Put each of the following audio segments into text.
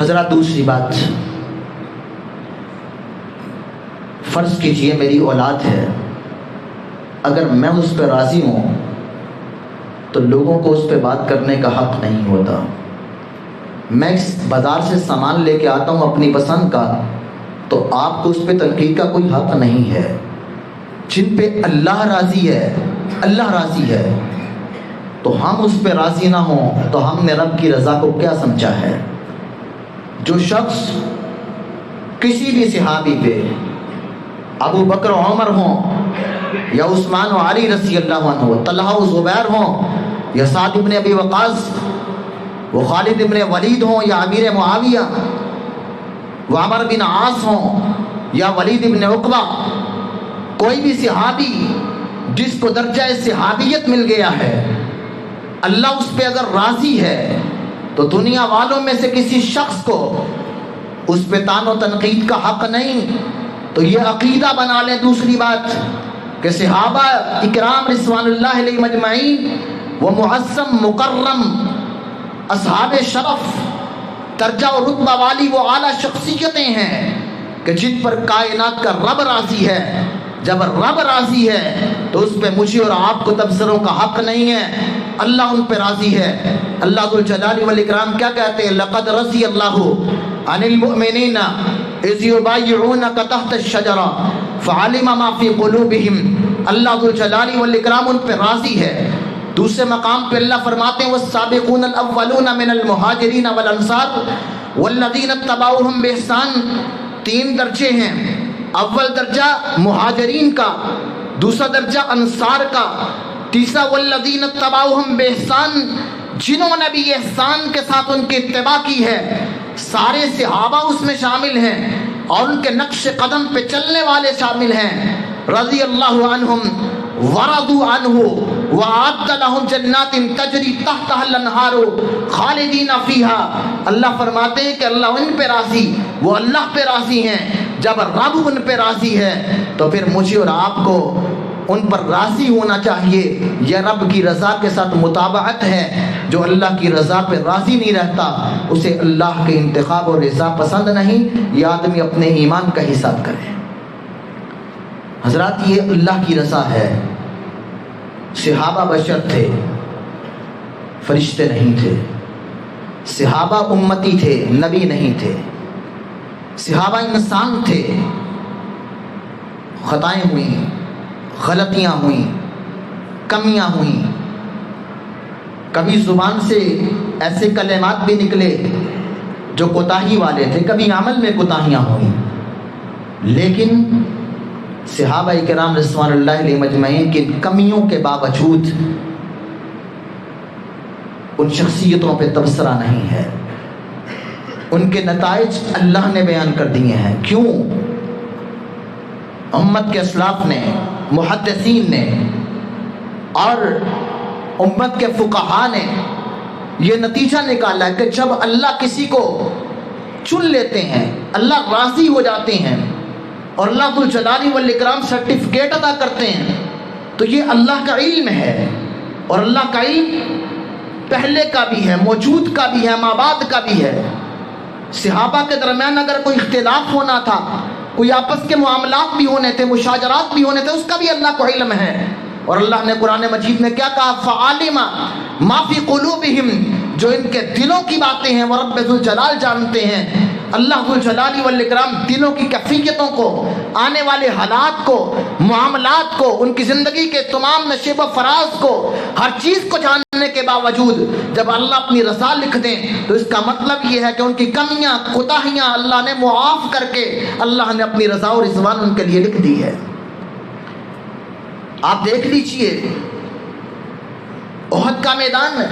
حضرات دوسری بات، فرض کیجئے میری اولاد ہے، اگر میں اس پہ راضی ہوں تو لوگوں کو اس پہ بات کرنے کا حق نہیں ہوتا۔ میں اس بازار سے سامان لے کے آتا ہوں اپنی پسند کا، تو آپ کو اس پہ تنقید کا کوئی حق نہیں ہے۔ جن پہ اللہ راضی ہے، اللہ راضی ہے، تو ہم اس پہ راضی نہ ہوں تو ہم نے رب کی رضا کو کیا سمجھا ہے؟ جو شخص کسی بھی صحابی پہ، ابو بکر و عمر ہوں یا عثمان و علی رضی اللہ عنہ، طلحہ و زبیر ہوں یا سعد بن ابی وقاص، وہ خالد بن ولید ہوں یا امیر معاویہ، وہ عمر بن عاص ہوں یا ولید بن عقبہ، کوئی بھی صحابی جس کو درجہ صحابیت مل گیا ہے، اللہ اس پہ اگر راضی ہے تو دنیا والوں میں سے کسی شخص کو اس پہ طعن و تنقید کا حق نہیں۔ تو یہ عقیدہ بنا لیں۔ دوسری بات کہ صحابہ اکرام رضوان اللہ علیہ مجمعین وہ معظم مکرم اصحاب شرف درجہ و رتبہ والی وہ اعلیٰ شخصیتیں ہیں کہ جن پر کائنات کا رب راضی ہے۔ جب رب راضی ہے تو اس پہ مجھے اور آپ کو تبصروں کا حق نہیں ہے۔ اللہ ان پہ راضی ہے۔ اللہ ذو الجلال والاکرام کیا کہتے ہیں؟ لقد رضی اللہ عن المؤمنین اذ یبایعونک تحت الشجرہ فعلم ما فی قلوبہم۔ اللہ ذو الجلال والاکرام ان پہ راضی ہے۔ دوسرے مقام پہ اللہ فرماتے ہیں والسابقون الاولون من المہاجرین والانصار والذین اتبعوہم بإحسان۔ تین درجے ہیں، اول درجہ مہاجرین کا، دوسرا درجہ انصار کا، تیسرا والذین اتبعوہم بإحسان، جنہوں نے بھی احسان کے ساتھ ان کی اتباع کی ہے۔ سارے صحابہ اس میں شامل ہیں اور ان کے نقش قدم پہ چلنے والے شامل ہیں۔ رضی اللہ عنہم ورضوا عنہ وأعد لهم جنات تجری تحتها الانہار خالدین فیہا۔ اللہ فرماتے ہیں کہ اللہ ان پہ راضی، وہ اللہ پہ راضی ہیں۔ جب رب ان پہ راضی ہے تو پھر مجھے اور آپ کو ان پر راضی ہونا چاہیے۔ یہ رب کی رضا کے ساتھ مطابقت ہے۔ جو اللہ کی رضا پہ راضی نہیں رہتا اسے اللہ کے انتخاب اور رضا پسند نہیں۔ یہ آدمی اپنے ایمان کا حساب کرے۔ حضرات یہ اللہ کی رضا ہے۔ صحابہ بشر تھے، فرشتے نہیں تھے۔ صحابہ امتی تھے، نبی نہیں تھے۔ صحابہ انسان تھے، خطائیں ہوئیں، غلطیاں ہوئیں، کمیاں ہوئیں، کبھی زبان سے ایسے کلمات بھی نکلے جو کوتاہی والے تھے، کبھی عمل میں کوتاہیاں ہوئیں، لیکن صحابہ کرام رضوان اللہ علیہ مجمعین کی کمیوں کے باوجود ان شخصیتوں پہ تبصرہ نہیں ہے۔ ان کے نتائج اللہ نے بیان کر دیے ہیں۔ کیوں؟ امت کے اسلاف نے، محدثین نے اور امت کے فقہا نے یہ نتیجہ نکالا ہے کہ جب اللہ کسی کو چن لیتے ہیں، اللہ راضی ہو جاتے ہیں اور اللہ ذو الجلال والاکرام سرٹیفکیٹ عطا کرتے ہیں تو یہ اللہ کا علم ہے، اور اللہ کا علم پہلے کا بھی ہے، موجود کا بھی ہے، مابعد کا بھی ہے۔ صحابہ کے درمیان اگر کوئی اختلاف ہونا تھا، کوئی آپس کے معاملات بھی ہونے تھے، مشاجرات بھی ہونے تھے، اس کا بھی اللہ کو علم ہے۔ اور اللہ نے قرآن مجید میں کیا کہا؟ فعالم ما فی قلوبہم، جو ان کے دلوں کی باتیں ہیں وہ رب ذو الجلال جانتے ہیں۔ اللہ ذو الجلال والاکرام دلوں کی کیفیتوں کو، آنے والے حالات کو، معاملات کو، ان کی زندگی کے تمام نشیب و فراز کو، ہر چیز کو جاننے کے باوجود جب اللہ اپنی رضا لکھ دیں تو اس کا مطلب یہ ہے کہ ان کی کمیاں، کوتاہیاں اللہ نے معاف کر کے اللہ نے اپنی رضا و رضوان ان کے لیے لکھ دی ہے۔ آپ دیکھ لیجئے احد کا میدان میں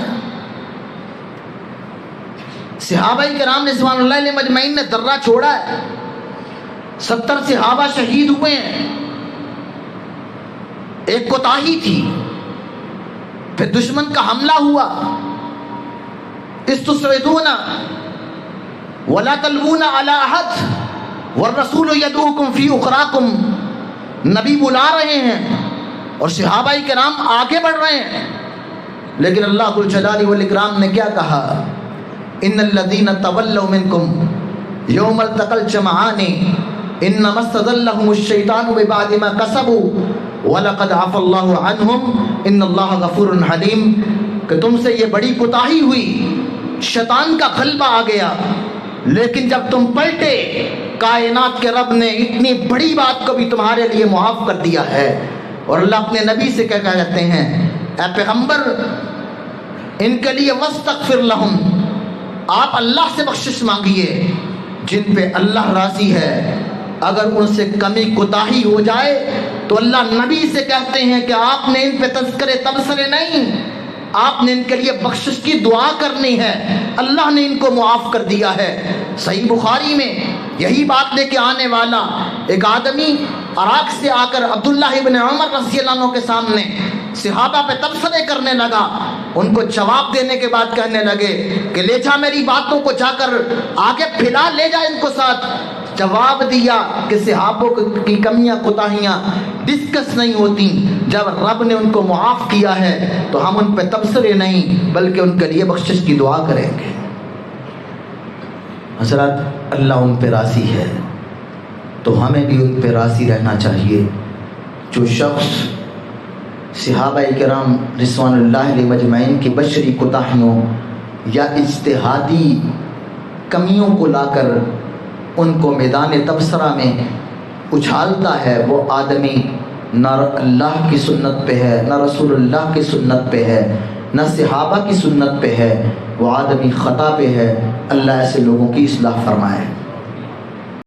صحابہ کرام رضوان اللہ علیہ مجمعین نے درہ چھوڑا ہے، 70 صحابہ شہید ہوئے ہیں۔ ایک کوتاہی تھی، پھر دشمن کا حملہ ہوا، استصعدون ولا تلوون علی احد والرسول یدعوکم فی اخراکم، نبی بلا رہے ہیں اور صحابہ کرام آگے بڑھ رہے ہیں، لیکن اللہ ذو الجلال والاکرام نے کیا کہا؟ ان الذین تولوا منکم یوم التقى الجمعان انما استزلهم الشیطان ببعد ما کسبوا وَلَقَدْ عَفَى اللَّهُ عَنْهُمْ إِنَّ اللَّهَ غَفُورٌ حَلِيمٌ کہ تم سے یہ بڑی کوتاہی ہوئی، شیطان کا غلبہ آ گیا، لیکن جب تم پلٹے کائنات کے رب نے اتنی بڑی بات کو بھی تمہارے لیے معاف کر دیا ہے۔ اور اللہ اپنے نبی سے کیا کہتے ہیں، اے پیغمبر ان کے لیے وَاسْتَغْفِرْ لَهُمْ، آپ اللہ سے بخشش مانگیے جن پہ اللہ راضی ہے۔ اگر ان سے کمی کوتاہی ہو جائے تو اللہ نبی سے کہتے ہیں کہ آپ نے ان پہ تذکرے تبصرے نہیں، آپ نے ان کے لیے بخشش کی دعا کرنی ہے، اللہ نے ان کو معاف کر دیا ہے۔ صحیح بخاری میں یہی بات لے کے آنے والا ایک آدمی عراق سے آ کر عبداللہ ابن عمر رضی اللہ عنہ کے سامنے صحابہ پہ تبصرے کرنے لگا، ان کو جواب دینے کے بعد کہنے لگے کہ لے جا میری باتوں کو جا کر آگے پھیلا، لے جا ان کو ساتھ۔ جواب دیا کہ صحابوں کی کمیاں کوتاہیاں ڈسکس نہیں ہوتی، جب رب نے ان کو معاف کیا ہے تو ہم ان پہ تبصرے نہیں بلکہ ان کے لیے بخشش کی دعا کریں گے۔ حضرات اللہ ان پہ راضی ہے تو ہمیں بھی ان پہ راضی رہنا چاہیے۔ جو شخص صحابہ کرام رضوان اللہ علیہ مجمعین کی بشری کوتاہیوں یا اجتہادی کمیوں کو لا کر ان کو میدان تبصرہ میں اچھالتا ہے، وہ آدمی نہ اللہ کی سنت پہ ہے، نہ رسول اللہ کی سنت پہ ہے، نہ صحابہ کی سنت پہ ہے، وہ آدمی خطا پہ ہے۔ اللہ ایسے لوگوں کی اصلاح فرمائے۔